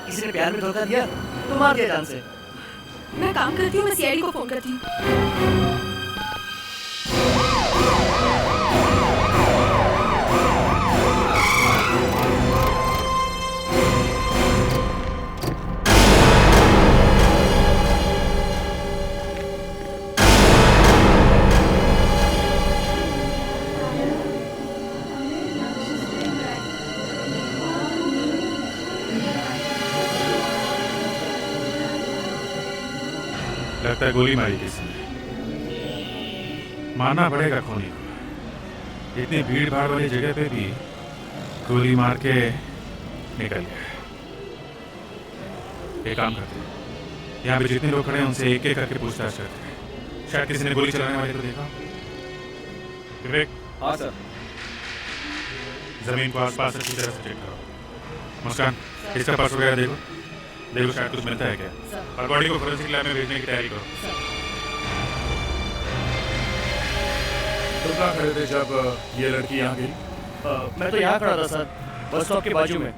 किसी ने प्यार में धोखा दिया तो मार दिया जान से। मैं काम करती हूँ, मैं सीआईडी को फोन करती हूँ। लगता है गोली मारी किसी ने। मानना पड़ेगा खूनी को, इतनी भीड़ भाड़ वाली जगह पे भी गोली मार के निकल गया। एक काम करते हैं, यहाँ पे जितने लोग खड़े हैं उनसे एक एक करके पूछताछ करते हैं। शायद किसी ने गोली चलाने वाले को देखा। विवेक। हाँ सर। जमीन को आसपास अच्छी तरह से चेक करो। मुस्कान, इसका पर्स वगैरह देखो शायद कुछ मिलता है क्या। और बॉडी को फोरेंसिक लैब में भेजने की तैयारी करो। तुम कहाँ खड़े थे जब ये लड़की यहाँ गिरी? मैं तो यहाँ खड़ा था सर, बस स्टॉप के बाजू में।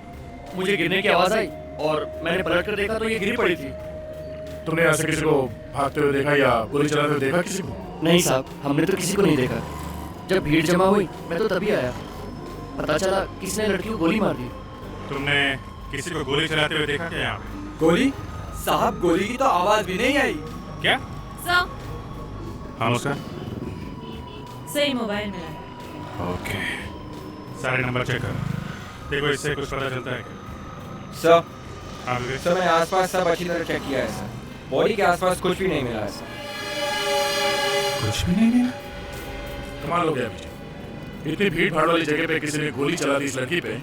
मुझे गिरने की आवाज आई और मैंने पलट कर देखा तो ये गिरी पड़ी थी। तुमने यहाँ से किसी को भागते हुए देखा या गोली चलाते हुए देखा किसी को? नहीं साहब, हमने तो किसी को नहीं देखा। जब भीड़ जमा हुई मैं तो तभी आया, पता चला किसने लड़की को गोली मार दी। तुमने किसी को गोली चलाते हुए देखा क्या यहाँ पे? गोली? साहब गोली की तो आवाज भी नहीं आई। क्या? सर। हाँ मुस्कान? सही मोबाइल मिला। ओके, सारे नंबर चेक करो, देखो इससे कुछ पता चलता है क्या? सर। हाँ विवेक। सर मैंने आसपास सब अच्छी तरह चेक किया है सर, बॉडी के आसपास कुछ भी नहीं मिला है सर। कुछ भी नहीं मिला? कमाल हो गया पीछे। इतनी भीड़ भाड़ वाली जगह पे किसी ने गोली चला दी इस लड़की पे,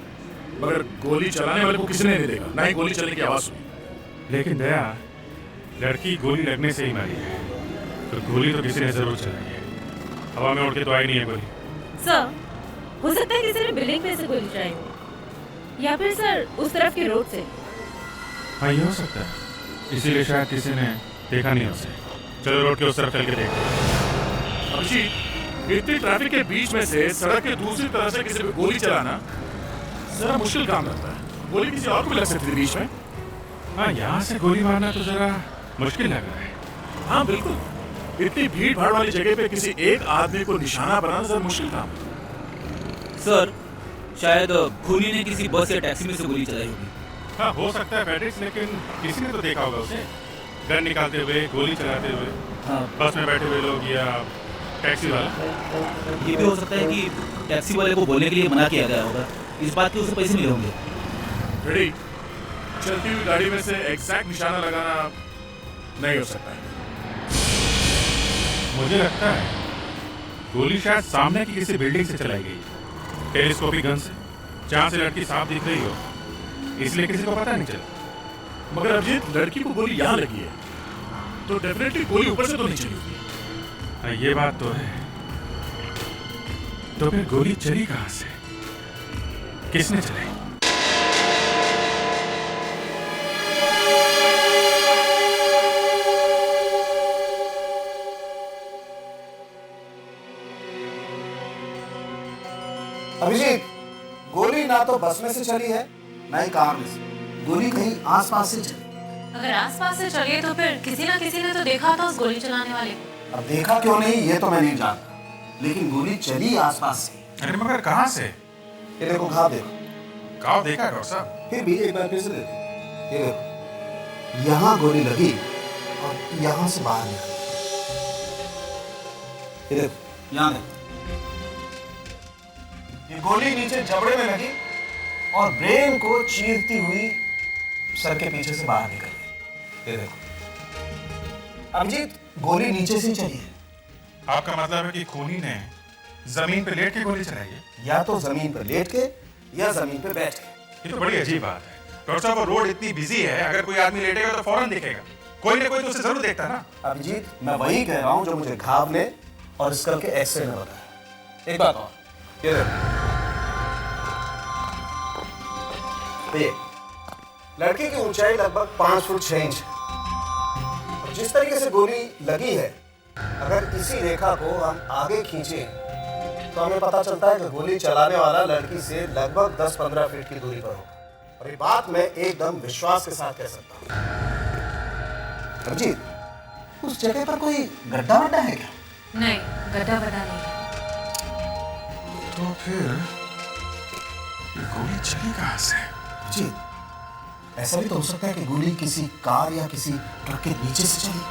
मगर गोली चलाने वाले को किसी ने नहीं देखा, ना ही गोली चलने की आवाज सुनी। लेकिन दया, लड़की गोली लगने से ही मरी है, तो गोली तो किसी ने जरूर चलाई है। हवा में उड़ के तो आई नहीं है गोली। सर, हो सकता है किसी ने बिल्डिंग पे से गोली चलाई हो, या फिर सर उस तरफ के रोड से। हाँ ये हो सकता है, इसीलिए शायद किसी ने देखा नहीं उसे। चलो रोड के उस तरफ चल के देखते हैं। अभिजीत, इतनी ट्रैफिक के बीच में से सड़क के दूसरी तरफ से किसी पे गोली चलाना जरा मुश्किल काम लगता है। गोली किसी और को भी लग सकती थी बीच में। हाँ, यहाँ से गोली मारना तो जरा मुश्किल लग रहा है। हाँ बिल्कुल, इतनी भीड़ भाड़ वाली जगह पे किसी एक आदमी को निशाना बनाना जरा मुश्किल काम है। सर, शायद खूनी ने किसी बस या टैक्सी में से गोली चलाई होगी। हाँ हो सकता है पैट्रिक्स, लेकिन किसी ने तो देखा होगा उसे गन निकालते हुए, गोली चलाते हुए। हाँ। बस में बैठे हुए लोग या टैक्सी वाला। ये भी हो सकता है कि टैक्सी वाले को बोलने के लिए मना किया गया होगा, इस बात के उसे पैसे मिले होंगे। रेडी, चलती हुई गाड़ी में से एग्जैक्ट निशाना लगाना नहीं हो सकता है। मुझे लगता है गोली शायद सामने की किसी बिल्डिंग से चलाई गई, टेलीस्कोपिक गन से, जहाँ से लड़की साफ दिख रही हो, इसलिए किसी को पता नहीं चला। मगर अभिजीत, लड़की को गोली यहाँ लगी है तो डेफिनेटली गोली ऊपर से तो नहीं चली होगी। हाँ ये बात तो है। तो फिर गोली चली कहाँ से, किसने चलाई? अभिजीत, गोली ना तो बस में से चली है ना ही कार में से, गोली कहीं आसपास से चली। अगर आसपास से चली तो फिर किसी ना किसी ने तो देखा था उस गोली चलाने वाले को। अब देखा क्यों नहीं ये तो मैं नहीं जानता, लेकिन गोली चली आसपास से। अरे मगर कहाँ से? ये देखो, घाव देखो। घाव देखा डॉक्टर साहब? फिर भी एक बार फिर से देखो, ये देखो, यहाँ गोली लगी और यहाँ से बाहर निकली। ये देखो, यहाँ देखो, ये गोली नीचे जबड़े में लगी और ब्रेन को चीरती हुई सर के पीछे से बाहर निकल गई। ये देखो अभिजीत, गोली नीचे से ही चली है। आपका मतलब है कि खूनी ने जमीन पे लेट के गोली चलाई है? या तो जमीन पर लेट के या जमीन पे बैठ के। ये तो बड़ी अजीब बात है डॉक्टर साहब। वो रोड इतनी बिजी है, अगर कोई आदमी लेटेगा तो फौरन दिखेगा, कोई ना कोई तो उसे जरूर देखता ना। अभिजीत, मैं वही कह रहा हूँ जो मुझे घाव ने और स्कल के एक्सरे में बताया। एक बात और, ये देखो, लड़की की ऊंचाई लगभग 5 फुट 6 इंच है। जिस तरीके से गोली लगी है, अगर इसी रेखा को हम आगे खींचें तो हमें पता चलता है कि गोली चलाने वाला लड़की से लगभग 10-15 फीट की दूरी पर होगा। और ये बात मैं एकदम विश्वास के साथ कह सकता हूँ। अभिजीत, उस जगह पर कोई गड्ढा वड्ढा है क्या? नहीं, गड्ढा वड्ढा नहीं है। तो फिर ये गोली चली कहाँ से? अभिजीत, ऐसा भी तो हो सकता है कि गोली किसी कार या किसी ट्रक के नीचे से चली।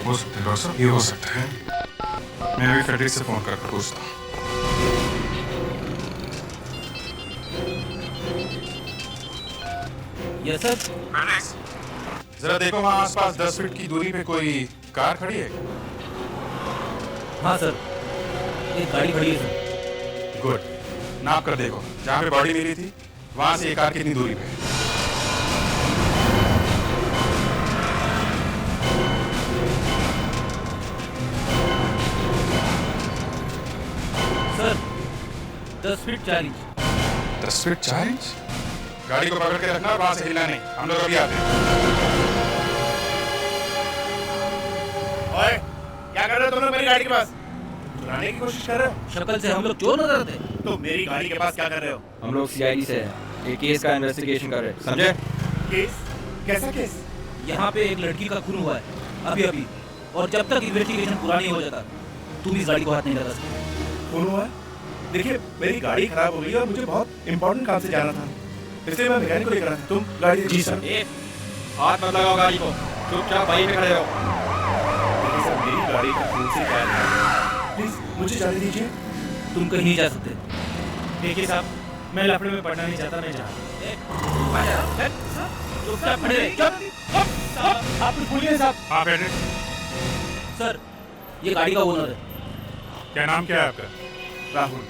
हो सकता है डॉक्टर साहब, ये हो सकता है। मैं अभी फेडरिक से फोन करके पूछता हूँ। Yes sir. जरा देखो वहाँ आसपास 10 फीट की दूरी पे कोई कार खड़ी है। हाँ सर, एक गाड़ी खड़ी है सर। गुड, नाप कर देखो जहाँ पे बॉडी मिली थी वहाँ से ये कार कितनी दूरी पे है। Sir 10 feet 4 inch. 10 feet 4 inch? गाड़ी को पकड़ के रखना और वहां से हिलना नहीं, हम लोग अभी आते हैं। ओए, क्या कर रहे हो तुम लोग मेरी गाड़ी के पास? चुराने की कोशिश कर रहे हो? शक्ल से हम लोग चोर नजर आते हैं। तो मेरी गाड़ी के पास क्या कर रहे हो? हम लोग सीआईडी से हैं, एक केस का इन्वेस्टिगेशन कर रहे हैं, समझे? केस? कैसा केस? यहाँ पे एक लड़की का खून हुआ है अभी, और जब तक इन्वेस्टिगेशन पूरा नहीं हो जाता तुम इस गाड़ी को हाथ नहीं लगा सकते। खून हुआ है? देखिए, मेरी गाड़ी खराब हो गई और मुझे बहुत इंपॉर्टेंट काम से जाना था, इसलिए मैं मैकेनिक को लेकर आया था। तुम गाड़ी? जी सर। हाथ मत लगाओ गाड़ी को, चुपचाप वहीं पे खड़े रहो। देखिए सर, मेरी गाड़ी का खून से क्या है? प्लीज मुझे जाने दीजिए। तुम कहीं नहीं जा सकते। देखिए साहब, मैं लफड़े में पड़ना नहीं चाहता, मैं जा। चुपचाप खड़े रहे। आप कुछ बोलिए साहब। हाँ फेडरिक, सर ये गाड़ी का ओनर है। क्या नाम क्या है आपका? राहुल।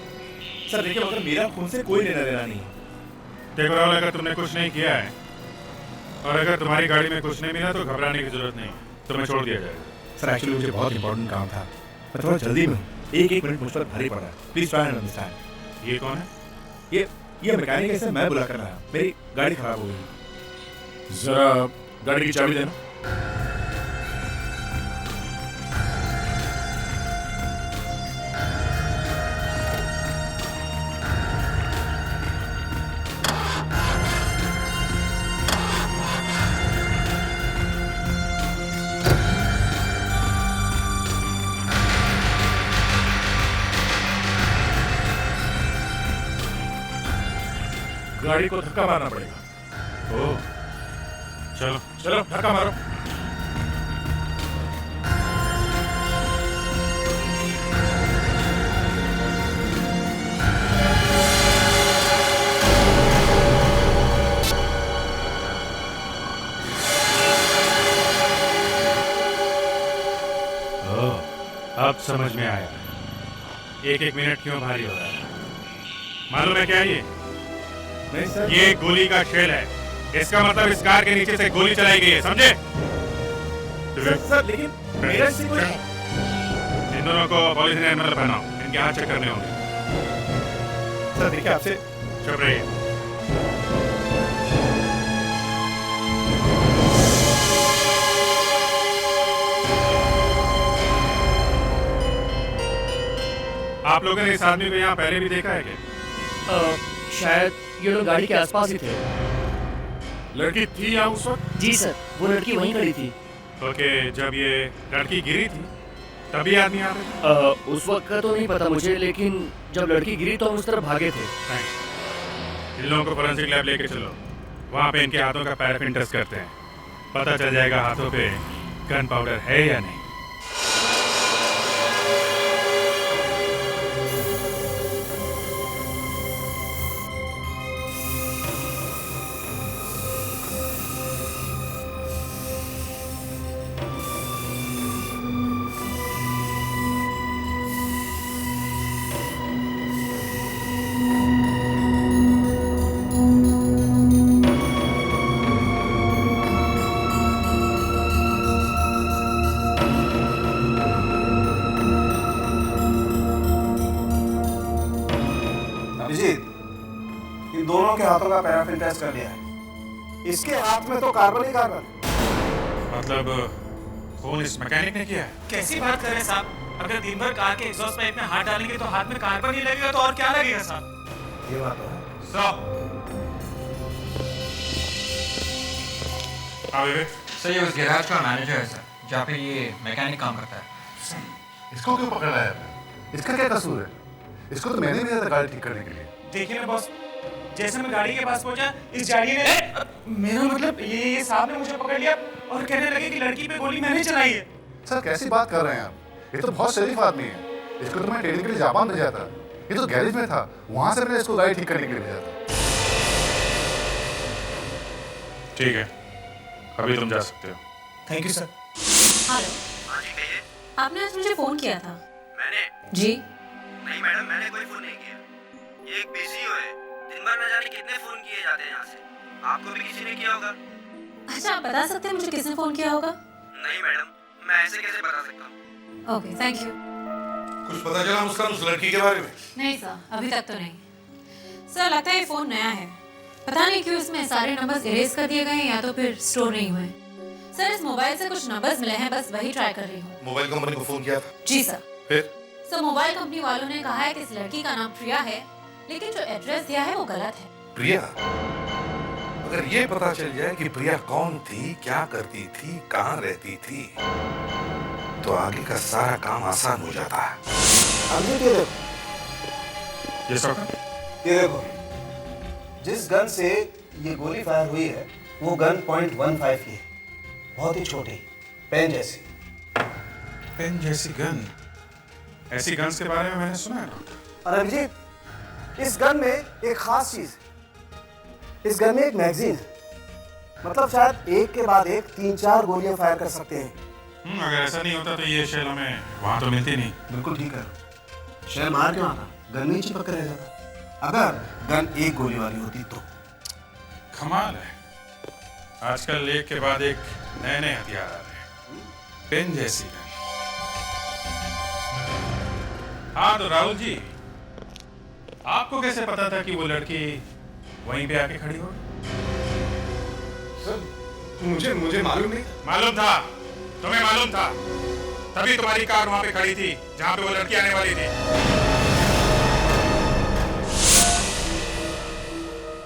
सर देखिए, मगर मेरा खून से कोई लेना देना नहीं है। देखो राहुल, अगर तुमने कुछ नहीं किया है और अगर तुम्हारी गाड़ी में कुछ नहीं मिला तो घबराने की जरूरत नहीं, तुम्हें छोड़ दिया जाएगा। सर एक्चुअली मुझे बहुत इंपॉर्टेंट काम था, मैं थोड़ा जल्दी में हूँ। एक मिनट मुझ पर भारी पड़ा है, प्लीज ट्राई एंड अंडरस्टैंड। ये कौन है? ये मैकेनिक है, मैं बुला कर रहा, मेरी गाड़ी खराब हो गई। जरा गाड़ी की चाबी देना। गाड़ी को धक्का मारना पड़ेगा। ओह, चलो चलो धक्का मारो। ओह, अब समझ में आया एक मिनट क्यों भारी हो रहा है। मालूम है क्या ये? नहीं सर, ये गोली का शेल है। इसका मतलब इस कार के नीचे से गोली चलाई गई है, समझे? सर लेकिन मेरा से कोई इन दोनों को पुलिस ने मतलब बनाओ, इनके हाथ चेक करने होंगे। सर देखिए, आपसे चुप रहिए। आप लोगों ने इस आदमी को यहाँ पहले भी देखा है क्या? शायद ये लोग गाड़ी के आसपास ही थे। लड़की थी यहाँ उस वक्त? जी सर, वो लड़की वहीं खड़ी थी। ओके, जब ये लड़की गिरी थी तभी आदमी आ रहे थे? उस वक्त का तो नहीं पता मुझे, लेकिन जब लड़की गिरी तो हम उस तरफ भागे थे। थैंक्स। इन लोगों को फोरेंसिक लैब लेके चलो, वहाँ पे इनके हाथों का पैराफिन टेस्ट करते हैं, पता चल जाएगा हाथों पे गन पाउडर है या नहीं। इन दोनों के हाथों का पैराफिन टेस्ट कर लिया है। इसके हाथ में तो कार्बन ही कार्बन। मतलब खून इस मैकेनिक ने किया है? कैसी बात कर रहे हैं साहब? अगर दिन भर कार के एग्जॉस्ट पाइप में हाथ डालेंगे तो हाथ में कार्बन ही लगेगा, तो और क्या लगेगा साहब? ये बात तो है। स्टॉप। हाँ विवेक। सर ये उस गैराज का मैनेजर है सर, जहाँ पे ये मैकेनिक काम करता है। इसको क्यों पकड़ा है? इसका क्या कसूर है? इसको तो मैंने भेजा था गाड़ी ठीक करने के लिए। देखिए ना बॉस, जैसे मैं गाड़ी के पास पहुंचा, इस जाड़िए ने मेरा मतलब ये साहब ने मुझे पकड़ लिया और कहने लगे कि लड़की पे गोली मैंने चलाई है। सर कैसी बात कर रहे हैं आप? ये तो बहुत शरीफ आदमी है। इसको तो मैं ट्रेनिंग के लिए जापान भेजा था। ये तो गैरेज में था, वहां से मैंने इसको गाड़ी ठीक करने के लिए भेजा था। ठीक है, अभी तुम जा सकते हो। Thank you sir. हेलो, हाँ जी कहिए। आपने आज मुझे फोन किया था? मैंने? जी। नहीं मैडम, मैंने कोई फोन नहीं किया। ये एक पीसीओ है, दिन भर न जाने कितने फोन किए जाते हैं यहाँ से। आपको भी किसी ने किया होगा। अच्छा, आप बता सकते हैं मुझे किसने फोन किया होगा? नहीं मैडम, मैं ऐसे कैसे बता सकता हूँ। Okay, thank you. कुछ पता चला मुस्कान उस लड़की के बारे में? नहीं सर, अभी तक तो नहीं। सर लगता है ये फोन नया है, पता नहीं क्यों इसमें सारे नंबर्स इरेज कर दिए गए या तो फिर स्टोर नहीं हुए। सर इस मोबाइल से कुछ नंबर्स मिले हैं, बस वही ट्राई कर रही हूँ। मोबाइल कंपनी को फोन किया था? जी सर। फिर? सर मोबाइल कंपनी वालों ने कहा है कि इस लड़की का नाम प्रिया है, लेकिन जो एड्रेस दिया है वो गलत है। प्रिया? अगर ये पता चल जाए कि प्रिया कौन थी, क्या करती थी, कहाँ रहती थी, तो आगे का सारा काम आसान हो जाता है। अभी ये देखो, ये देखो, जिस गन से ये गोली फायर हुई है वो गन .15 की है, बहुत ही छोटी, पेन जैसी। पेन जैसी गन? ऐसी गन्स के बारे में मैंने सुना है। और अभिजीत, इस गन में एक खास चीज है। इस गन में एक मैगजीन है, मतलब शायद एक के बाद एक 3-4 गोलियां फायर कर सकते हैं। अगर ऐसा नहीं होता तो ये शेल हमें वहां तो मिलती नहीं। बिल्कुल ठीक है। शेल मार क्यों आता? गन नहीं चिपक रह जाता। अगर गन एक गोली वाली होती तो। कमाल है, आजकल एक के बाद एक नए नए हथियार आ रहे हैं। पेन जैसी गन। हाँ तो राहुल जी, आपको कैसे पता था कि वो लड़की वहीं पे आके खड़ी होगी? सर मुझे मालूम नहीं। मालूम था? तुम्हें मालूम था? तभी तुम्हारी कार वहां पे खड़ी थी जहां पे वो लड़की आने वाली थी।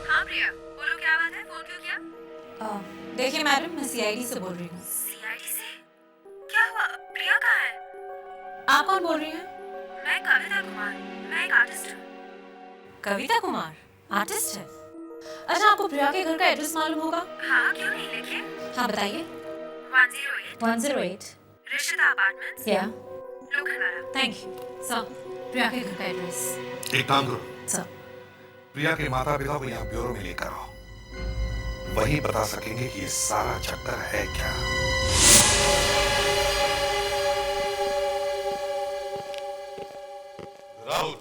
हाँ प्रिया, बोलो क्या बात है, फोन क्यों किया? देखिए मैडम, मैं सीआईडी से बोल रही हूँ। सीआईडी से? क्या हुआ? प्रिया कहाँ है? आप कौन बोल रही हैं? मैं कविता कुमार, मैं एक आर्टिस्ट हूँ। कविता कुमार आर्टिस्ट है? अच्छा, आपको प्रिया के घर का एड्रेस मालूम होगा? हाँ क्यों नहीं, लिखिए। हाँ बताइए। 108 ऋषिता अपार्टमेंट्स, या Lokhandwala. Thank you sir. Priya के घर का एड्रेस। एक काम करो सर, प्रिया के माता पिता को यहाँ ब्यूरो में लेकर आओ, वही बता सकेंगे कि ये सारा चक्कर है क्या। राहुल,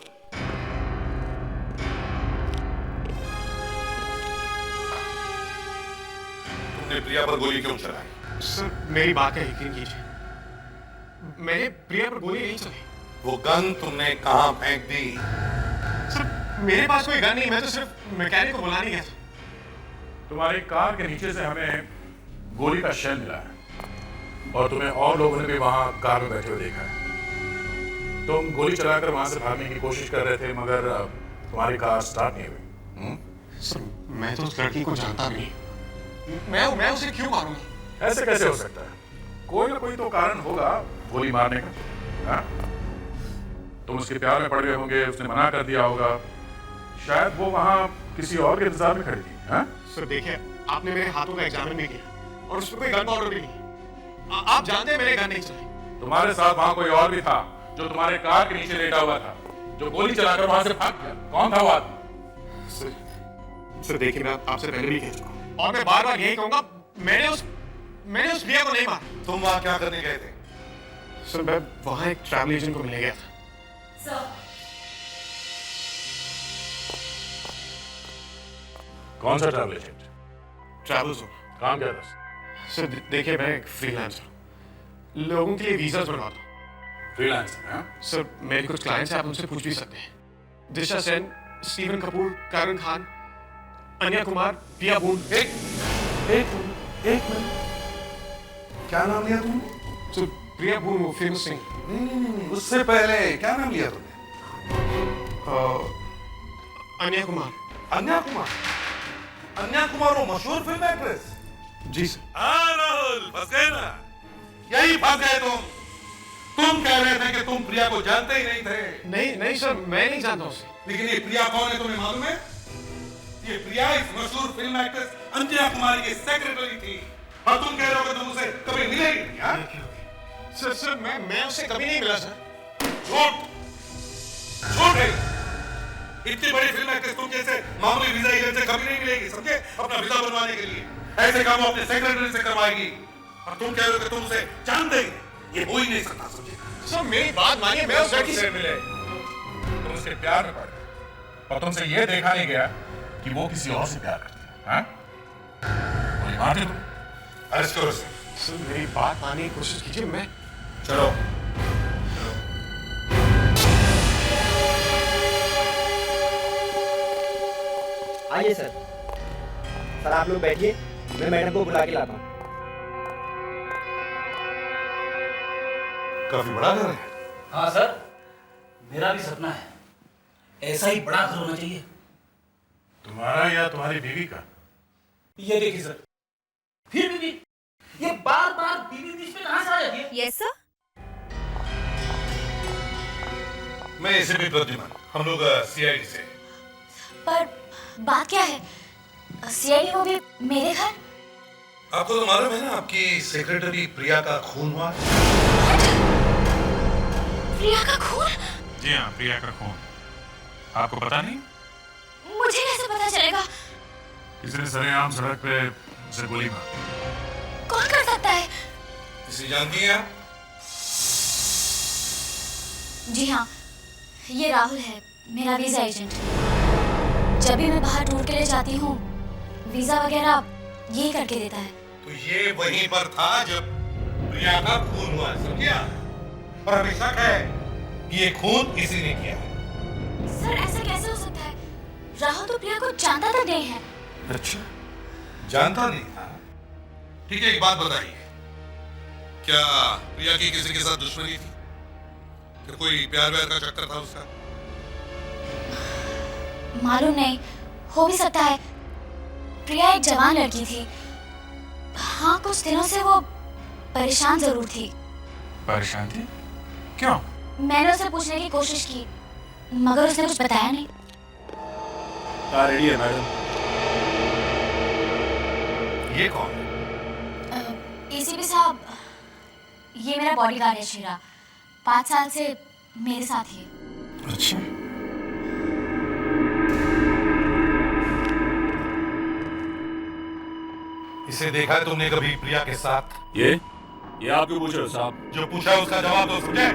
तुमने प्रिया पर गोली क्यों चलाई? सर मेरी बात का यकीन कीजिए, मैंने प्रिया पर गोली नहीं चलाई। वो गन तुमने कहाँ फेंक दी? सर मेरे पास कोई गन नहीं, मैं तो सिर्फ मैकेनिक को बुलाने गया था। तुम्हारी कार के नीचे से हमें गोली का शेल मिला है और तुम्हें और लोगों ने भी वहां कार में बैठे हुए देखा है। तुम गोली चलाकर वहां से भागने की कोशिश कर रहे थे, मगर तुम्हारी कार स्टार्ट नहीं हुई। सर मैं तो उस लड़की को जानता भी नहीं, मैं उसे क्यों मारूंगा? ऐसे कैसे हो सकता है? कोई ना कोई तो कारण होगा गोली मारने का। हाँ? तुम उसके प्यार में पड़ गए होंगे, उसने मना कर दिया होगा, शायद वो वहां किसी और के इंतजार में खड़ी थी। हाँ? सर देखिए, आपने मेरे हाथों का एग्जामिन भी किया और उसमें कोई गन पाउडर भी नहीं। आप जानते हैं मैंने गन नहीं चलाई। तुम्हारे साथ वहां कोई और भी था जो तुम्हारे कार के नीचे लेटा हुआ था, जो गोली चलाकर वहां से भाग गया। कौन था वो आदमी? सर देखिए, मैं आपसे पहले भी कह चुका हूं और मैं बार-बार यही कहूंगा, मैंने उस प्रिया को नहीं मारा। तुम वहां क्या करने गए थे? सर मैं वहां एक ट्रैवल एजेंट को मिलने गया था। कौन सा ट्रैवल एजेंट? Travel zone. काम क्या था? सर देखिए, मैं एक फ्रीलांसर हूं, लोगों के लिए वीजास बनवाता हूं। फ्रीलांसर? हाँ? सर मेरे कुछ क्लाइंट्स हैं, आप उनसे पूछ भी सकते हैं। दिशा सेन, स्टीवन कपूर, करण खान, अन्या कुमार, पिया बून। एक मिनट, क्या नाम लिया तुमने? सर प्रिया बून, वो फेमस सिंगर। नहीं, उससे पहले क्या नाम लिया तुमने? अन्या कुमार। अन्या कुमार? अन्या कुमार वो मशहूर फिल्म एक्ट्रेस? जी सर। हाँ राहुल, फंस गए ना, यही फंस गए तुम कह रहे थे कि तुम प्रिया को जानते ही नहीं थे। नहीं सर, मैं नहीं जानता उसे। लेकिन ये प्रिया कौन है तुम्हें मालूम है? ये प्रिया इस मशहूर फिल्म एक्ट्रेस अंजना कुमारी की सेक्रेटरी थी, और तुम कह रहे हो कि तुम उसे कभी मिले ही नहीं। हाँ? सर मैं उससे कभी नहीं मिला सर। झूठ है। इतनी बड़ी फिल्म एक्ट्रेस तुम जैसे मामूली वीजा एजेंट से कभी नहीं मिलेगी, समझे? अपना वीजा बनवाने के लिए ऐसे काम अपने सेक्रेटरी से करवाएगी, और तुम कह रहे हो कि तुम उसे जानते ही नहीं। ये हो ही नहीं सकता, समझे? सर मेरी बात मानिए, मैं उस लड़की से मिले, तुम उसके प्यार में पड़े, और तुमसे ये देखा नहीं गया कि वो किसी और से प्यार करती है। हाँ? वही बात है तुम। अरेस्ट करो उसे। सर मेरी बात मानने की कोशिश कीजिए। मैं चलो। आइए सर। सर आप लोग बैठिए, मैं मैडम को बुला के लाता हूँ। काफी बड़ा घर है। हाँ सर, मेरा भी सपना है, ऐसा ही बड़ा घर होना चाहिए। तुम्हारा या तुम्हारी बीवी का? ये देखिए सर, फिर बीवी। ये बार बार बीवी बीच में कहाँ से आ जाती है? Yes sir. मैं इसे भी प्रद्युमन, हम लोग सीआईडी से। पर बात क्या है? सीआईडी वो भी मेरे घर? आपको तो मालूम है ना, आपकी सेक्रेटरी प्रिया का खून हुआ। प्रिया का खून? जी हाँ, प्रिया का खून। आपको पता नहीं? मुझे कैसे पता चलेगा? किसी ने सरेआम सड़क पे उसे गोली मारी। कौन कर सकता है? इसे जानती हैं आप? जी हाँ, ये राहुल है, मेरा वीजा एजेंट। जब भी मैं बाहर टूर के लिए जाती हूँ, वीजा वगैरह यही करके देता है। तो ये वहीं पर था जब प्रिया का खून हुआ, समझिए? और हमें शक है कि ये खून इसी ने किया है। सर ऐसा कैसे हो सकता है? राहुल तो प्रिया को जानता तक नहीं है। अच्छा, जानता नहीं था? ठीक है, एक बात बताइए, क्या प्रिया की किसी के साथ दुश्मनी थी? फिर कोई प्यार व्यार का चक्कर था उसका? मालूम नहीं, हो भी सकता है। प्रिया एक जवान लड़की थी। हाँ, कुछ दिनों से वो परेशान जरूर थी। परेशान थी? क्यों? मैंने उसे पूछने की कोशिश की, मगर उसने कुछ बताया नहीं। रेडी है मैडम। ये कौन है? एसीपी साहब, ये मेरा बॉडीगार्ड है शीरा। 5 साल से मेरे साथ ही है। अच्छा। इसे देखा है तुमने कभी प्रिया के साथ? ये आप क्यों पूछ रहे हो साहब? जो पूछा उसका जवाब दो, समझे?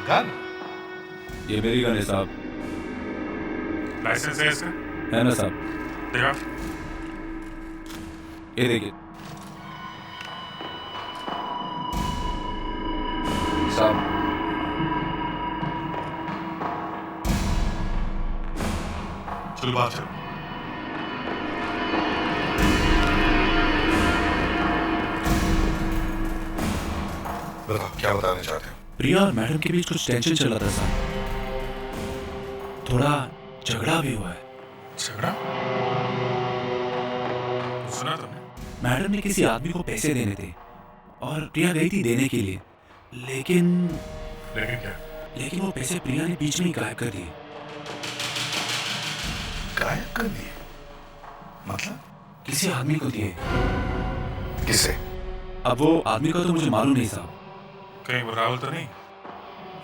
गन? ये मेरी गन है साहब। लाइसेंस है इसका? है ना साहब? देखा? ये देखिए साहब। चलो बात चलो। बताओ क्या बताना चाहते हो? प्रिया और मैडम के बीच कुछ टेंशन चल रहा था साहब, थोड़ा झगड़ा भी हुआ है। झगड़ा? सुना तुमने? मैडम ने किसी आदमी को पैसे देने थे और प्रिया गई थी देने के लिए, लेकिन क्या? लेकिन वो पैसे प्रिया ने बीच में ही गायब कर दिए। गायब कर दिए? मतलब? किसी आदमी को दिए। किसे? अब वो आदमी का तो मुझे मालूम नहीं साहब। कहीं वो राहुल तो नहीं?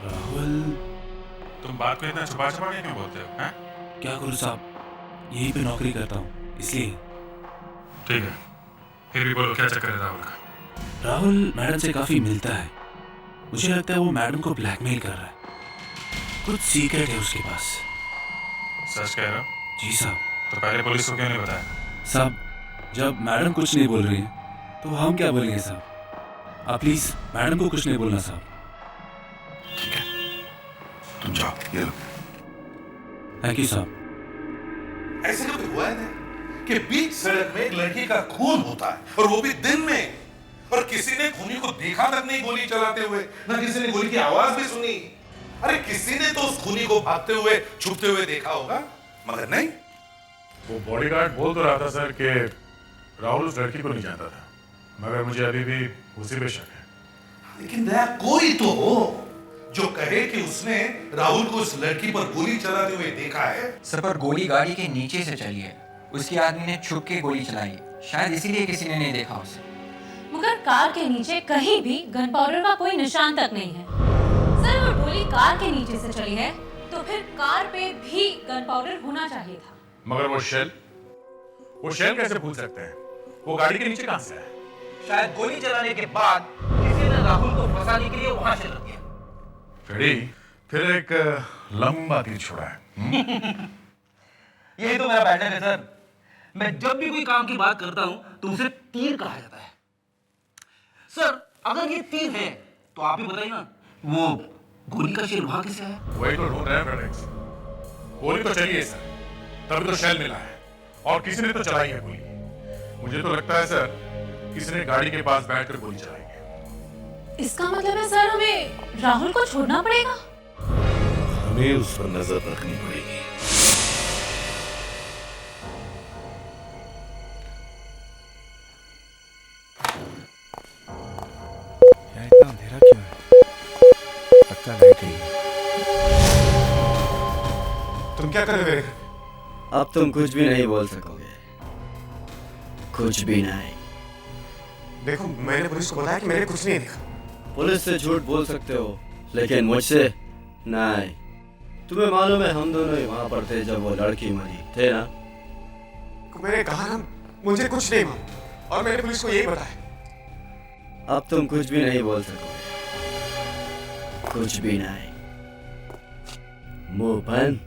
राहुल? तुम बात को इतना छुपा छुपा के क्यों बोलते हो? हैं? क्या करूँ साहब, यहीं पे नौकरी करता हूँ इसलिए। ठीक है, फिर भी बोलो क्या चक्कर है राहुल का? राहुल मैडम से काफी मिलता है, मुझे लगता है वो मैडम को ब्लैकमेल कर रहा है। कुछ सीक्रेट है उसके पास। सच कह रहे हो? जी साहब। तो पहले पुलिस को क्यों नहीं बताया? साहब, जब मैडम कुछ नहीं बोल रही है तो हम क्या बोलेंगे साहब? आप प्लीज मैडम को कुछ नहीं बोलना साहब। ठीक है, तुम जाओ, ये लो। थैंक यू साहब। ऐसे कभी हुआ है कि बीच सड़क में एक लड़की का खून होता है, और वो भी दिन में, और किसी ने खूनी को देखा तक नहीं गोली चलाते हुए, ना किसी ने गोली की आवाज भी सुनी। अरे किसी ने तो उस खूनी को भागते हुए छुपते हुए देखा होगा, मगर नहीं, वो बॉडीगार्ड बोल तो रहा था सर कि राहुल उस लड़की को नहीं जानता था, मगर मुझे अभी भी उसी पे शक है। लेकिन दया कोई तो हो जो कहे कि उसने राहुल को उस लड़की पर गोली चलाते हुए देखा है। सर पर गोली गाड़ी के नीचे से चली है, उसके आदमी ने छुप के गोली चलाई, शायद इसीलिए किसी ने नहीं देखा उसे। मगर कार के नीचे कहीं भी गन पाउडर का कोई निशान तक नहीं है। सर वो गोली कार के नीचे से चली है तो फिर कार पे भी गन पाउडर होना चाहिए था। मगर वो शेल कैसे भूल सकते हैं? वो गाड़ी के नीचे कहां से आया? शायद गोली चलाने के बाद किसी ने राहुल को फंसाने के लिए वहां से रख दिया। फिर एक लंबा तीर छोड़ा है। यही तो मेरा पैटर्न है सर। मैं जब भी कोई काम की बात करता हूं तो उसे तीर कहा जाता है। सर अगर ये तीर है तो आप ही बताइए ना, वो गोली का शेल वहां कैसे आया? वही तो ढूंढ रहे हैं फ्रेंड्स। गोली तो चली है सर, तभी तो शेल मिला है, और किसी ने तो चलाई है गोली। मुझे तो लगता है सर किसी ने गाड़ी के पास बैठकर गोली चलाई है। इसका मतलब है सर हमें राहुल को छोड़ना पड़ेगा। हमें उस पर नजर रखनी पड़ेगी। यहाँ इतना अंधेरा क्यों है? लगता लाइट नहीं है। तुम क्या कर रहे हो? अब तुम कुछ भी नहीं बोल सकोगे, कुछ भी नहीं। देखो, मैंने पुलिस को बताया कि मैंने कुछ नहीं देखा। पुलिस से झूठ बोल सकते हो, लेकिन मुझसे नहीं। तुम्हें मालूम है हम दोनों ही वहां पर थे जब वो लड़की मरी, थे ना? मैंने कहा ना, मुझे कुछ नहीं मालूम, और मैंने पुलिस को यही बताया। अब तुम कुछ भी नहीं बोल सकोगे, कुछ भी नहीं। मुंह बंद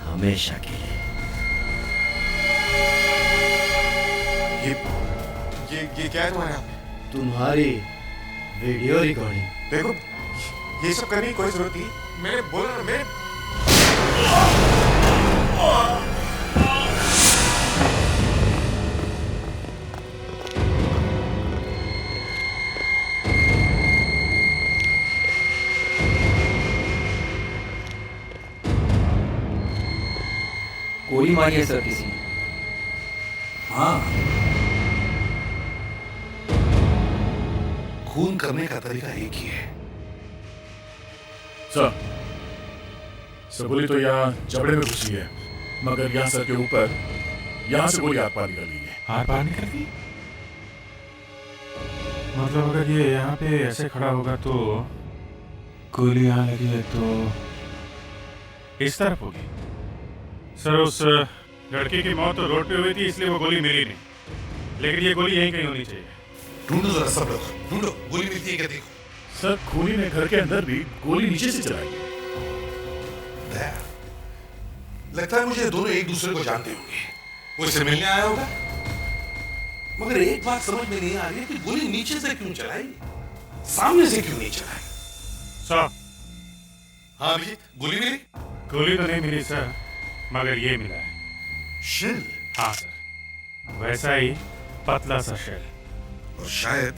हमेशा के लिए। ये क्या है तुम्हारे हाथ में? तुम्हारी वीडियो रिकॉर्डिंग। देखो, ये सब करने की कोई जरूरत नहीं। मैंने बोला ना, मैंने गोली मारी है सर किसी ने। हाँ, खून करने का तरीका एक ही है। सर गोली तो यहाँ जबड़े में घुसी है, मगर यहाँ सर के ऊपर, यहाँ से गोली आर पार निकल गई है। आर पार निकल गई? मतलब अगर ये यहाँ पे ऐसे खड़ा होगा तो गोली यहाँ लगी है तो इस तरफ होगी। सर उस लड़की की मौत तो रोड पे हुई थी, इसलिए वो गोली मिली नहीं, लेकिन ये गोली यहीं कहीं होनी चाहिए। ढूंढो जरा सब लोग, ढूंढो, गोली मिलती है क्या देखो। सर खूनी ने घर के अंदर भी गोली नीचे से चलाई है। लगता है मुझे दोनों एक दूसरे को जानते होंगे, वो इसे मिलने आया होगा। मगर एक बात समझ में नहीं आ रही है कि गोली नीचे से क्यों चलाई, सामने से क्यों नहीं चलाई। सर हाँ अभिजीत, गोली मिली? गोली तो नहीं मिली सर, मगर ये मिला है शेल। हाँ सर, वैसा ही पतला सा शेल, और शायद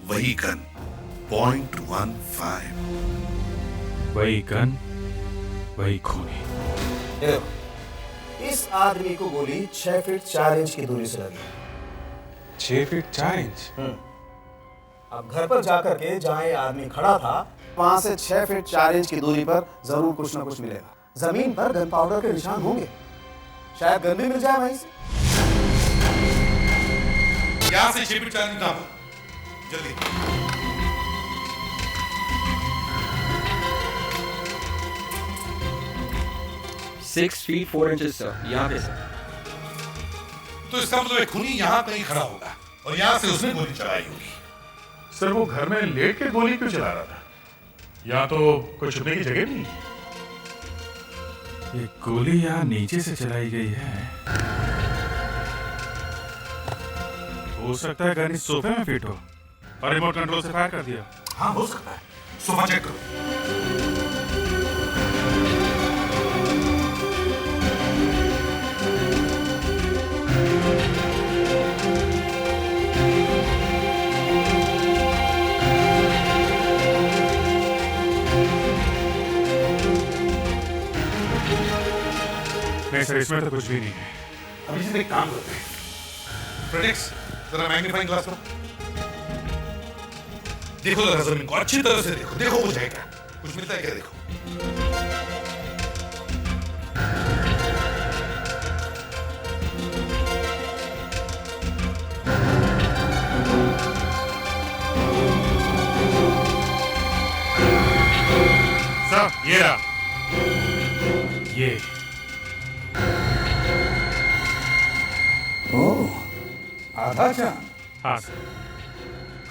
वही गन .15। वही गन, वही खूनी। इस आदमी को गोली 6 फीट 4 इंच की दूरी से लगी। 6 फीट 4 इंच? अब घर पर जाकर के जहाँ ये आदमी खड़ा था, वहां से 6 फीट 4 इंच की दूरी पर जरूर कुछ ना कुछ मिलेगा। जमीन पर गन पाउडर के निशान होंगे, शायद गन भी मिल जाए वहीं से। यहाँ से 6 फीट 4 इंच नापो, जल्दी। Six feet 4 inches सर, यहाँ पे सर। तो इसका मतलब खूनी यहाँ कहीं खड़ा होगा और यहाँ से उसने गोली चलाई होगी। सर वो घर में लेट के गोली क्यों चला रहा था? यहाँ तो कोई छुपने की जगह नहीं। ये गोली यहाँ नीचे से चलाई गई है। हो सकता है गन इस सोफे में फिट हो और रिमोट कंट्रोल से फायर कर दिया। हाँ हो सकता है, सोफा चेक करो। नहीं सर, इसमें तो कुछ भी नहीं है। अभिजीत एक काम करते हैं, फ्रेडेक्स जरा मैग्नीफाइंग ग्लास लो, देखो जरा जमीन को अच्छी तरह से देखो, देखो मुझे क्या कुछ मिलता है क्या, देखो। सर ये रहा, ये आधा चांद। हाँ सर,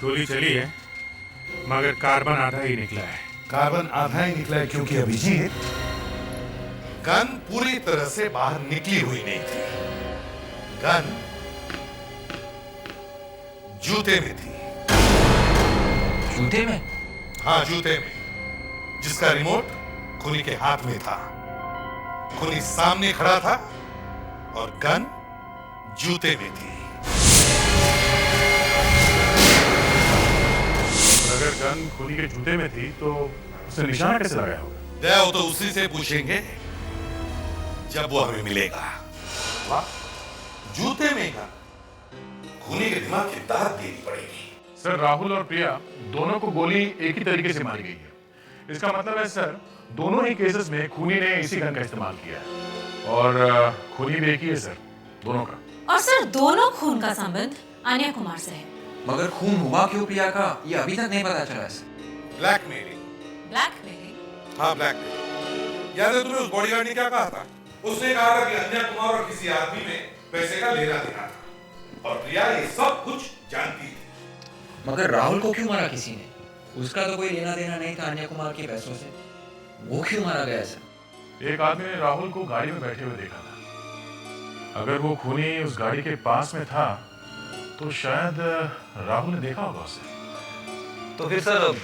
गोली चली है मगर कार्बन आधा ही निकला है। कार्बन आधा ही निकला है क्योंकि अभिजीत गन पूरी तरह से बाहर निकली हुई नहीं थी, गन जूते में थी। जूते में? हाँ जूते में, जिसका रिमोट खूनी के हाथ में था। खूनी सामने खड़ा था और गन जूते में थी। अगर गन खूनी के जूते में थी तो उसे निशाना कैसे लगाया होगा? दया तो उसी से पूछेंगे जब वो हमें मिलेगा। वाह, जूते में गन, खूनी के दिमाग की दाद देनी पड़ेगी। सर राहुल और प्रिया दोनों को गोली एक ही तरीके से मारी गई है। इसका मतलब है सर दोनों ही केसेस में खूनी ने इसी गन का इस्तेमाल किया है और खूनी भी एक ही है सर दोनों का। और सर दोनों खून का संबंध आन्या कुमार से है। मगर खून हुआ क्यों प्रिया का, ये अभी तक नहीं पता चला है। ब्लैकमेलिंग। ब्लैकमेलिंग? हाँ ब्लैकमेलिंग। याद है तुम्हें उस बॉडीगार्ड ने क्या कहा था? उसने कहा था कि अन्या कुमार और किसी आदमी में पैसे का लेना देना था और प्रिया ये सब कुछ जानती थी। मगर राहुल को क्यों मारा किसी ने? उसका तो कोई लेना देना नहीं था अन्या कुमार के पैसों से, वो क्यों मारा गया सर? एक आदमी ने राहुल को गाड़ी में बैठे हुए देखा था। अगर वो खूनी उस गाड़ी के पास में था तो शायद राहुल ने देखा होगा उसे। तो फिर सर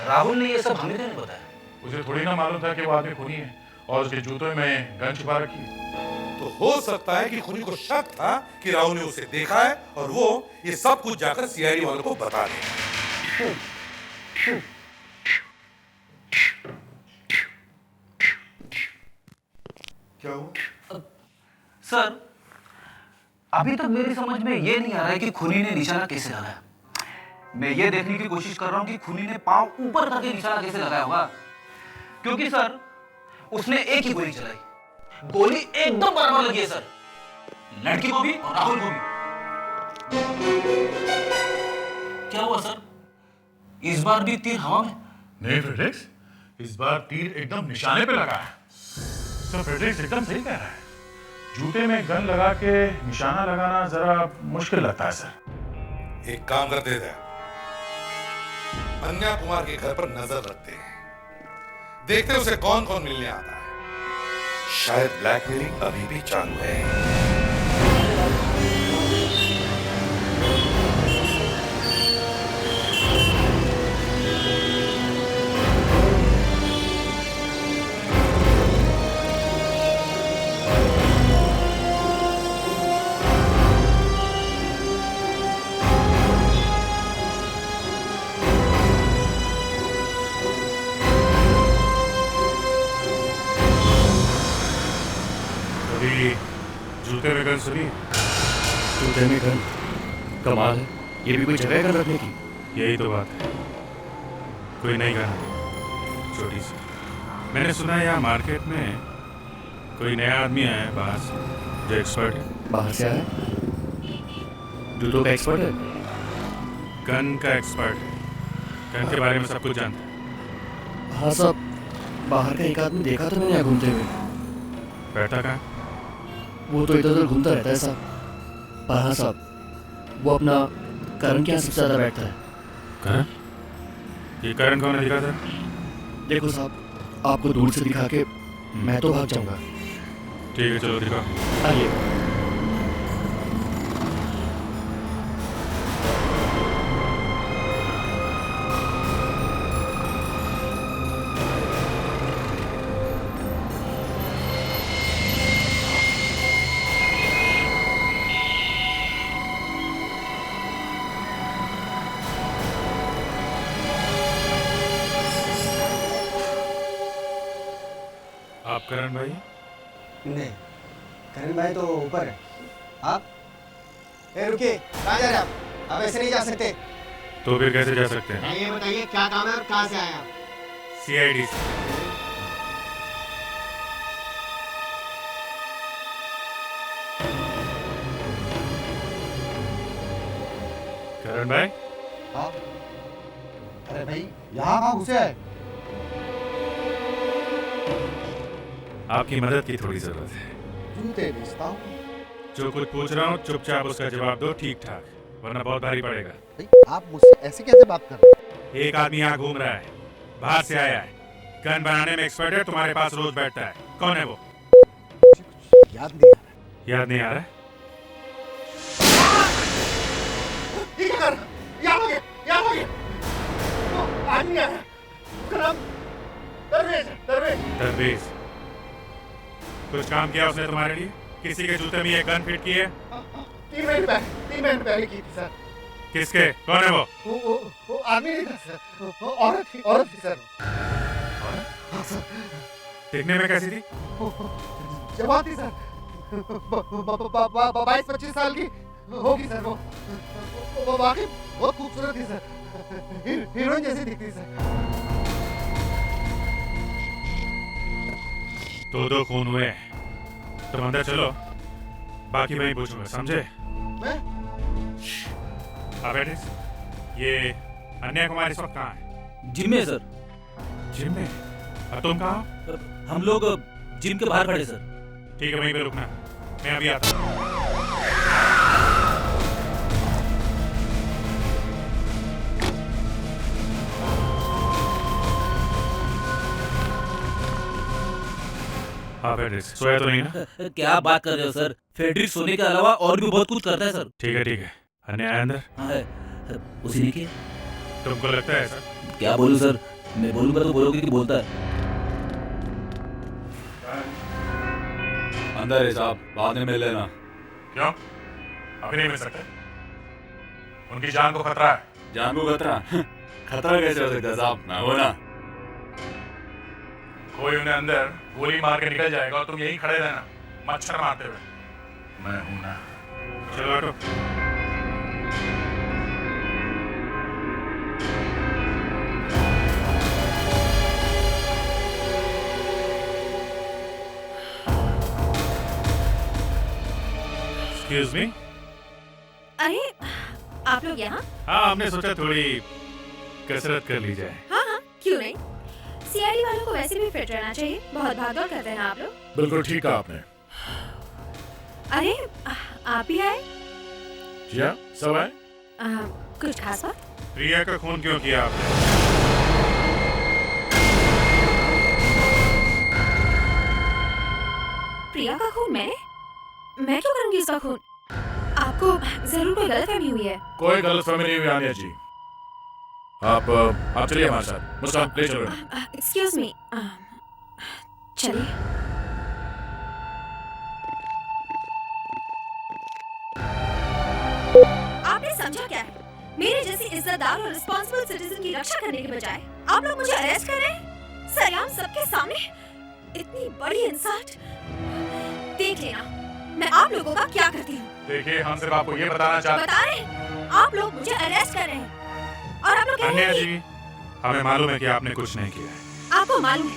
राहुल ने ये सब हमें नहीं बताया? उसे थोड़ी ना मालूम था कि वो आदमी खूनी है और उसके जूतों में गन छुपा रखी है। तो हो सकता है कि खूनी को शक था कि राहुल ने उसे देखा है और वो ये सब कुछ जाकर सीआईडी वालों को बता देगा। क्या हुआ? सर अभी तक मेरी समझ में ये नहीं आ रहा है कि खूनी ने निशाना कैसे लगाया। मैं ये देखने की कोशिश कर रहा हूँ कि खूनी ने पांव ऊपर करके निशाना कैसे लगाया होगा, क्योंकि सर उसने एक ही गोली चलाई, गोली एकदम बराबर लगी है सर, लड़की को भी और राहुल को भी। क्या हुआ सर, इस बार भी तीर हवा में? नहीं फ्रेडेक्स, इस बार तीर एकदम निशाने पे लगा है। सर फ्रेडेक्स एकदम सही कह रहा है, जूते में गन लगा के निशाना लगाना जरा मुश्किल लगता है सर। एक काम करते थे, अन्या कुमार के घर पर नजर रखते हैं, देखते उसे कौन कौन मिलने आता है। शायद ब्लैकमेलिंग अभी भी चालू है। जूते में गन सुनी? जूते में गन? कमाल है, ये भी कोई जगह है गन रखने की? यही तो बात है, कोई नई गन छोटी सी। मैंने सुना है यहाँ मार्केट में कोई नया आदमी आया है बाहर से जो एक्सपर्ट है। बाहर से आया? जूतों का एक्सपर्ट है? गन का एक्सपर्ट है, गन के बारे में सब कुछ जानता है। हाँ साहब, बाहर का एक आदमी देखा था मैंने यहाँ घूमते हुए। बैठा कहाँ? वो तो इधर उधर घूमता रहता है साहब। पर हाँ साहब, वो अपना करण के यहाँ सबसे ज़्यादा बैठता है। करण? ये करण कौन है, दिखा था? देखो साहब, आपको दूर से दिखा के मैं तो भाग जाऊंगा। ठीक है चलो दिखाओ। आइए। आप करण भाई? नहीं, करण भाई तो ऊपर है। आप रुकिए, कहाँ जा रहे हैं आप ऐसे नहीं जा सकते। तो फिर कैसे जा सकते हैं? ये बताइए क्या काम है और कहाँ से आए आप? CID। करण भाई। हाँ। अरे भाई यहाँ कहाँ घुसे आए? आपकी मदद की थोड़ी जरूरत है। जूते बेचता हूँ। जो कुछ पूछ रहा हूँ चुपचाप उसका जवाब दो ठीक ठाक, वरना बहुत भारी पड़ेगा। आप मुझसे ऐसे कैसे बात कर रहे हैं? एक आदमी यहाँ घूम रहा है, बाहर से आया है, गन बनाने में एक्सपर्ट है, तुम्हारे पास रोज बैठता है। कौन है वो? याद नहीं आ रहा। याद नहीं आ रहा? दरवेश। कुछ काम किया उसने तुम्हारे लिए? किसी के जूते में ये गन फिट की है? 3 महीने पहले की थी सर। किसके? कौन है वो? वो आदमी नहीं था सर, औरत थी सर। हाँ सर। दिखने में कैसी थी? जवान थी सर, 22-25 साल की होगी सर। वो वाकई बहुत खूबसूरत थी सर, हीरोइन जैसी दिखती सर। 2 खून हुए, तुम अंदर चलो, बाकी मैं ही पूछूंगा, समझे? मैं? एडिस, ये अन्या कुमार इस वक्त कहाँ है? जिम में सर। जिम में? और तुम कहाँ? हम लोग जिम के बाहर खड़े सर। ठीक है, वहीं पे रुकना, मैं अभी आता हूँ। हाँ फेड्रिक, सोया तो नहीं ना? क्या बात कर रहे हो सर? फेड्रिक सोने के अलावा और भी बहुत कुछ करता है सर। ठीक है। अन्या अंदर? हाँ, उसी ने किया। तुमको लगता है सर? क्या बोलूं सर? मैं बोलूंगा तो बोलोगे कि बोलता है। अंदर है साहब, बाद में मिल लेना। क्यों? अभी नहीं मिल सकते? उनकी जान को खतरा है। जान को खतरा? खतरा कैसे हो सकता है साहब? मैं हूं ना। कोई उन्हें अंदर गोली मार के निकल जाएगा और तुम यहीं खड़े रहना मच्छर मारते हुए। मैं हूं ना। चलो हटो। Excuse me? अरे आप लोग यहाँ? हाँ, हमने सोचा थोड़ी कसरत कर ली जाए। हाँ, क्यों नहीं? CID वालों को वैसे भी फिट रहना चाहिए, बहुत भागदौड़ करते हैं ना आप लोग। बिल्कुल ठीक कहा आपने। अरे आप भी आए? जी हाँ, सब आए। कुछ खास बात? प्रिया का खून क्यों किया आपने? प्रिया का खून मैंने? मैं क्यों करूंगी इसका खून? आपको जरूर कोई गलतफहमी हुई है। कोई गलतफहमी नहीं हुई आन्या जी। आप चलिए हमारे साथ। मुस्कान ले चलो। एक्सक्यूज मी, चलिए। आपने समझा क्या है? मेरे जैसी इज्जतदार और रिस्पॉन्सिबल सिटीजन की रक्षा करने के बजाय आप लोग मुझे अरेस्ट कर रहे हैं सरेआम सबके सामने। इतनी बड़ी इंसल्ट। देख लेना मैं आप लोगों का क्या करती हूँ। देखिए, हम सिर्फ आपको ये बताना चाहते हैं। बता रहे हैं, आप लोग मुझे अरेस्ट कर रहे हैं और आप लोग कह रहे अन्या हैं जी, हमें मालूम है कि आपने कुछ नहीं किया है। आपको मालूम है,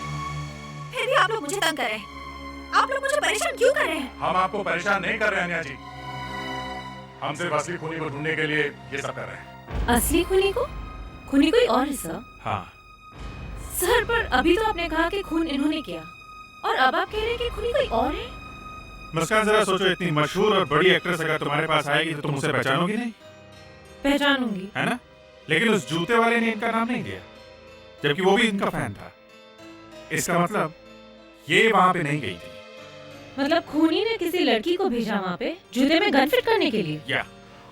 फिर भी आप लोग मुझे तंग कर रहे हैं। आप लोग मुझे परेशान क्यों कर रहे हैं? हम आपको परेशान नहीं कर रहे हैं अन्या जी। हम सिर्फ असली खूनी को ढूंढने के लिए ये सब कर रहे हैं। असली खूनी को? खूनी कोई और है सर? हाँ सर, पर अभी तो आपने कहा कि खून इन्होंने किया और अब आप कह रहे हैं कि खूनी कोई और है। मुस्कान, जरा सोचो, इतनी मशहूर और बड़ी एक्ट्रेस अगर तुम्हारे पास आएगी तो तुम उसे पहचानोगी नहीं? पहचानूंगी, है ना? लेकिन उस जूते वाले ने इनका नाम नहीं लिया, जबकि वो भी इनका फैन था। इसका मतलब ये वहां पे नहीं गई थी। मतलब खूनी ने किसी लड़की को भेजा वहाँ पे जूते में गन फिट करने के लिए? या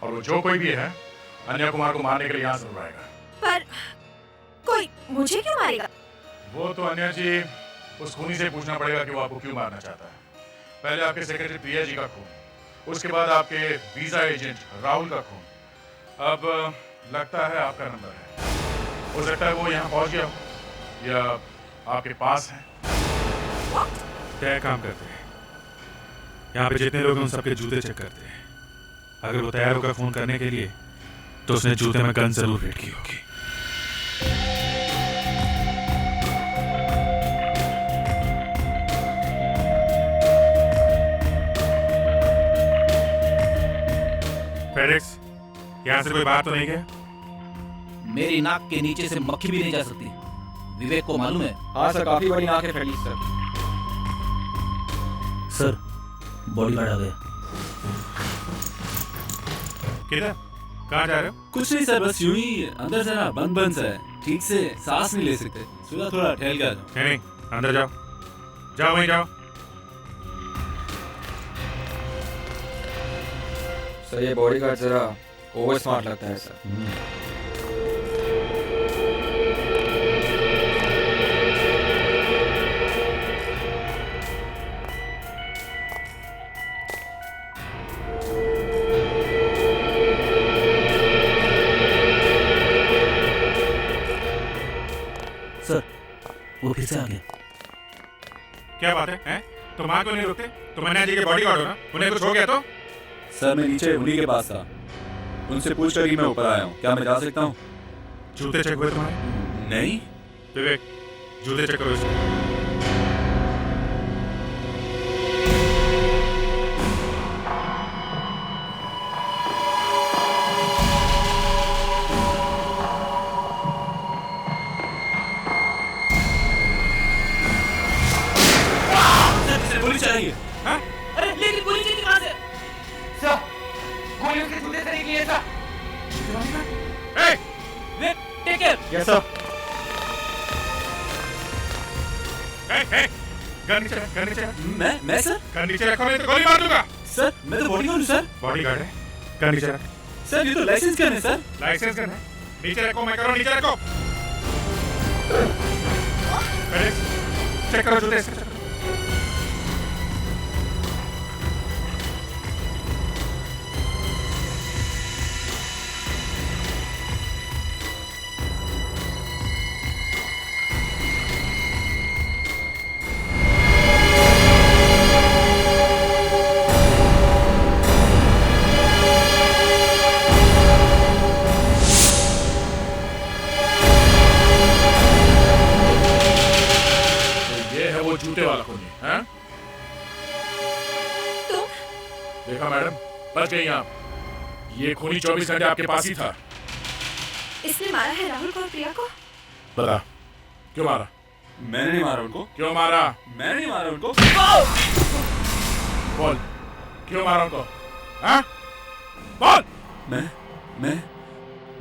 और वो जो कोई भी है अन्या कुमार को मारने के लिए यहाँ जरूर आएगा। पर कोई मुझे क्यों मारेगा? वो तो अन्या जी उस खूनी से पूछना पड़ेगा कि वो आपको क्यों मारना चाहता है। पहले आपके सेक्रेटरी प्रिया जी का खून, उसके बाद आपके वीजा एजेंट राहुल का खून। अब लगता है आपका नंबर है। हो सकता है वो यहाँ पहुँच गया हो या आपके पास है। तय काम करते हैं, यहाँ पे जितने लोग हैं उन सबके जूते चेक करते हैं। अगर वो तैयार होगा फोन करने के लिए तो उसने जूते में गन जरूर फिट की होगी। फेडेक्स, यहाँ से कोई बात तो नहीं गया? मेरी नाक के नीचे से मक्खी भी नहीं जा सकती, विवेक को मालूम है। हाँ सर, काफी बड़ी नाक है फेडेक्स सर। सर, बॉडीगार्ड आ गया। किधर? कहाँ जा रहे हो? कुछ नहीं सर, बस यूं ही अंदर से ना बंद सा है, ठीक से सांस नहीं ले सकते, थोड़ा ठहल गया। नहीं, अंदर जाओ, जाओ वहीं जाओ। सर ये बॉडीगार्ड जरा ओवर स्मार्ट लगता है सर। सर, वो फिर से आ गया। क्या बात है? हैं? तुम वहां क्यों नहीं रुकते? तुम मैंने जी के बॉडीगार्ड हो ना, उन्हें कुछ हो गया तो? सर मैं नीचे उन्हीं के पास था, उनसे पूछ कर ही मैं ऊपर आया हूँ। क्या मैं जा सकता हूँ? जूते चेक हुए तुम्हारे? नहीं। विवेक, जूते चेक करो इसके। गोली चलाएंगे। हाँ? अरे लेकिन गोली चली कहाँ से? सर, गोली उसके जूते से निकली है सर। ए! Vivek, take care. Yes sir. ए, गन नीचे रख, गन नीचे रख। मैं सर? गन नीचे रखो नहीं तो गोली मार दूंगा। सर, मैं तो बॉडीगार्ड हूँ सर। बॉडीगार्ड है? गन नीचे रख। सर ये तो लाइसेंस गन है सर। लाइसेंस गन है? नीचे रखो, मैं करो नीचे रखो। चेक करो जूते इसके, चेक करो। जूते वाला खूनी, हैं? तुम? देखा मैडम, बच गई आप। ये खूनी 24 घंटे आपके पास ही था। इसने मारा है राहुल को और प्रिया को? बता, क्यों मारा? मैंने नहीं मारा उनको। क्यों मारा? मैंने नहीं मारा उनको। बोल, क्यों मारा उनको? हाँ? बोल।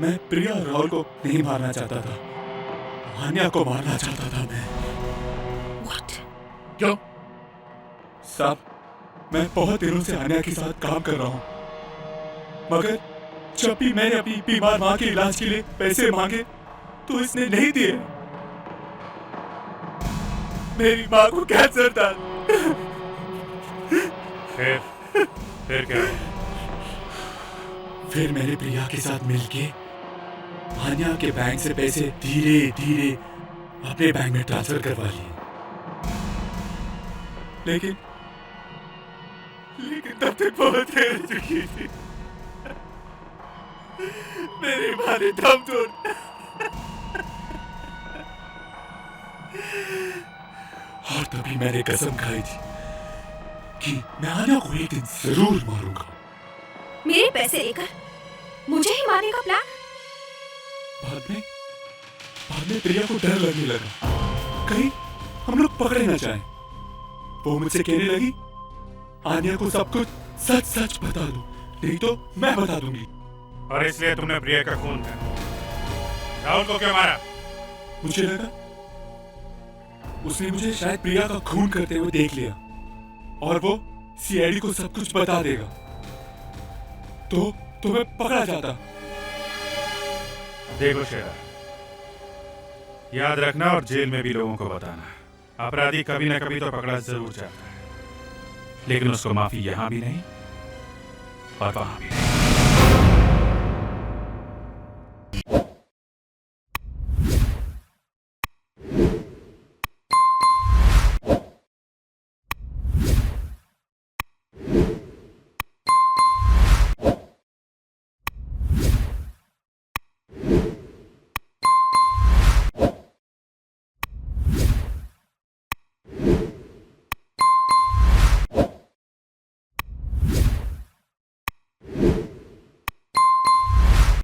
मैं प्रिया और राहुल को नहीं मारना चाहता था, हान्या को मारना चाहता था मैं। क्यों? साहब, मैं बहुत दिनों से हान्या के साथ काम कर रहा हूँ, मगर जब भी मैंने अपनी बीमार माँ के इलाज के लिए पैसे मांगे तो इसने नहीं दिए। मेरी माँ को कैंसर था। फिर क्या? फिर मैंने प्रिया के साथ मिलके हान्या के बैंक से पैसे धीरे धीरे अपने बैंक में ट्रांसफर करवा लिए। लेकिन तब तक बहुत देर हो चुकी थी। मेरी माँ ने दम तोड़ और तभी मैंने कसम खाई थी कि मैं हान्या को एक दिन जरूर मारूंगा। मेरे पैसे लेकर मुझे ही मारने का प्लान? बाद में प्रिया को डर लगने लगा, कहीं हम लोग पकड़े ना जाएं। वो मुझसे कहने लगी, आन्या को सब कुछ सच सच बता दो, नहीं तो मैं बता दूंगी। और इसलिए तुमने प्रिया का खून किया। राहुल को क्यों मारा? मुझे लगा उसने मुझे शायद प्रिया का खून करते हुए देख लिया और वो सीआईडी को सब कुछ बता देगा, तो मैं पकड़ा जाता। देखो शेरा, याद रखना और जेल में भी लोगों को बताना, अपराधी कभी ना कभी तो पकड़ा जरूर जाता है, लेकिन उसको माफी यहां भी नहीं और वहां भी नहीं।